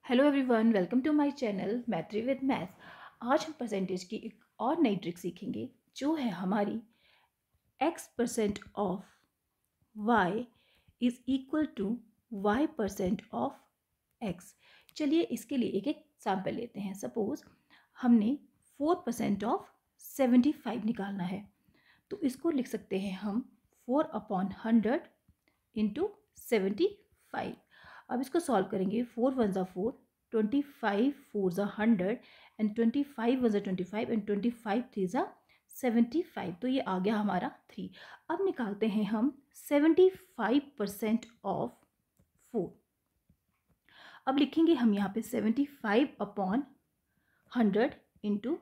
Hello everyone, welcome to my channel मैथ्री with maths. आज हम परसेंटेज की एक और नई ट्रिक सीखेंगे जो है हमारी x% of y is equal to y% of x। चलिए इसके लिए एक एक सैम्पल लेते हैं। सपोज हमने 4% ऑफ 75 निकालना है, तो इसको लिख सकते हैं हम 4/100 इंटू 75। अब इसको सॉल्व करेंगे। 4 1 ज़ा 4, 25 4 ज़ा 100 एंड 25 1 ज़ा 25 एंड 25 3 ज़ा 75। तो ये आ गया हमारा 3। अब निकालते हैं हम 75% ऑफ 4। अब लिखेंगे हम यहाँ पे 75/100 इंटू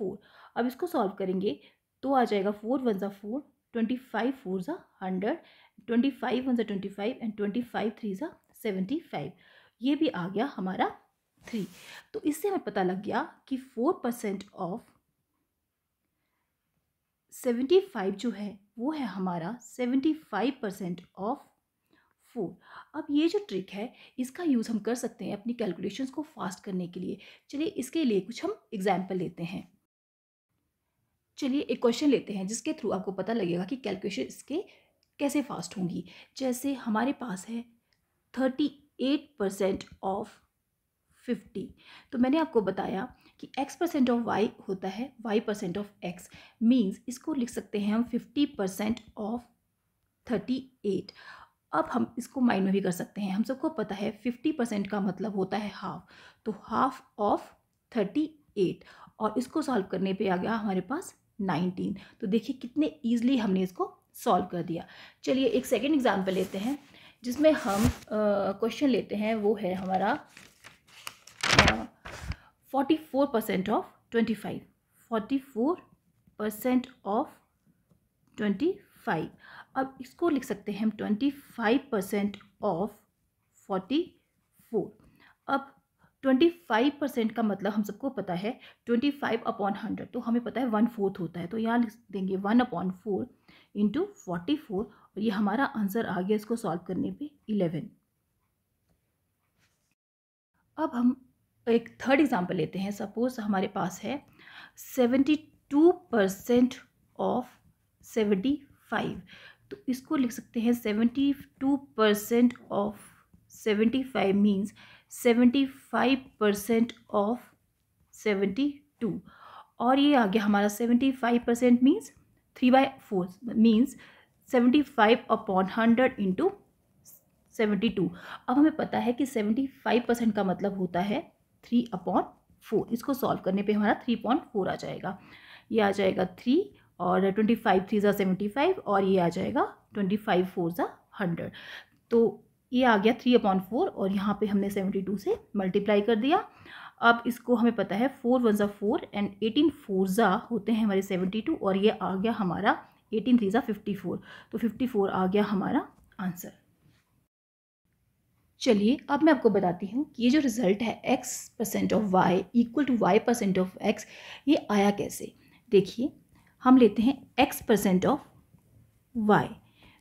4। अब इसको सॉल्व करेंगे तो आ जाएगा 4 1 ज़ा 4, 25 4 ज़ा 100, 25 1 ज़ा 25 एंड 25 3 ज़ा 75। ये भी आ गया हमारा 3। तो इससे हमें पता लग गया कि 4% ऑफ 75 जो है वो है हमारा 75% ऑफ 4। अब ये जो ट्रिक है इसका यूज़ हम कर सकते हैं अपनी कैलकुलेशंस को फास्ट करने के लिए। चलिए इसके लिए कुछ हम एग्जाम्पल लेते हैं। चलिए एक क्वेश्चन लेते हैं जिसके थ्रू आपको पता लगेगा कि कैलकुलेशन इसके कैसे फास्ट होंगी। जैसे हमारे पास है 38% ऑफ 50। तो मैंने आपको बताया कि x% ऑफ y होता है y% ऑफ x। मीन्स इसको लिख सकते हैं हम 50% ऑफ 38। अब हम इसको माइंड में भी कर सकते हैं। हम सबको पता है 50% का मतलब होता है हाफ, तो हाफ ऑफ 38 और इसको सॉल्व करने पे आ गया हमारे पास 19। तो देखिए कितने ईजिली हमने इसको सॉल्व कर दिया। चलिए एक सेकेंड एग्जाम्पल लेते हैं जिसमें हम क्वेश्चन लेते हैं। वो है हमारा 44% ऑफ 25। 44% ऑफ 25। अब इसको लिख सकते हैं हम 25% ऑफ 44। अब 25% का मतलब हम सबको पता है 25/100, तो हमें पता है 1/4 होता है। तो यहाँ लिख देंगे 1/4 इंटू 44 और ये हमारा आंसर आ गया इसको सॉल्व करने पे 11। अब हम एक थर्ड एग्जाम्पल लेते हैं। सपोज हमारे पास है 72% ऑफ 75। तो इसको लिख सकते हैं 72% ऑफ 75 मीन्स 75% ऑफ 72। और ये आ गया हमारा 75% मीन्स 3/4 मीन्स 75/100 इंटू 72। अब हमें पता है कि 75% का मतलब होता है 3/4। इसको सॉल्व करने पे हमारा 3/4 आ जाएगा। ये आ जाएगा 3 और 25 3 ज़ा 75 और ये आ जाएगा 25 4 ज़ा 100। तो ये आ गया 3/4 और यहाँ पे हमने 72 से मल्टीप्लाई कर दिया। अब इसको हमें पता है 4 1 ज़ा 4 एंड 18 4 ज़ा होते हैं हमारे 72 और ये आ गया हमारा 18 3 ज़ा 54। तो 54 आ गया हमारा आंसर। चलिए अब मैं आपको बताती हूँ कि ये जो रिज़ल्ट है x% of y equal to y% of x, ये आया कैसे। देखिए हम लेते हैं x% ऑफ y,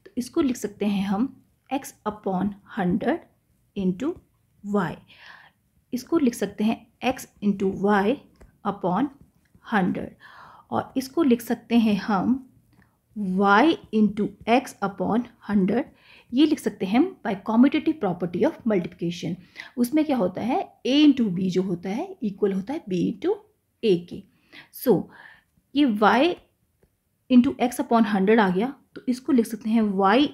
तो इसको लिख सकते हैं हम x/100 इंटू वाई। इसको लिख सकते हैं x इंटू वाई अपॉन 100 और इसको लिख सकते हैं हम y इंटू एक्स अपॉन 100। ये लिख सकते हैं हम by commutative property of multiplication. उसमें क्या होता है a इंटू बी जो होता है इक्वल होता है b इंटू ए के। सो ये y इंटू एक्स अपॉन 100 आ गया, तो इसको लिख सकते हैं y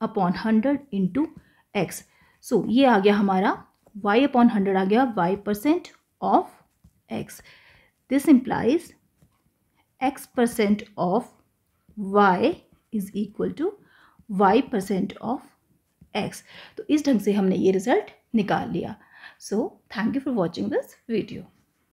अपॉन 100 इंटू एक्स। सो ये आ गया हमारा y अपॉन 100 आ गया y% of x। This implies x% of y is equal to y% of x। तो इस ढंग से हमने ये रिजल्ट निकाल लिया। So thank you for watching this video.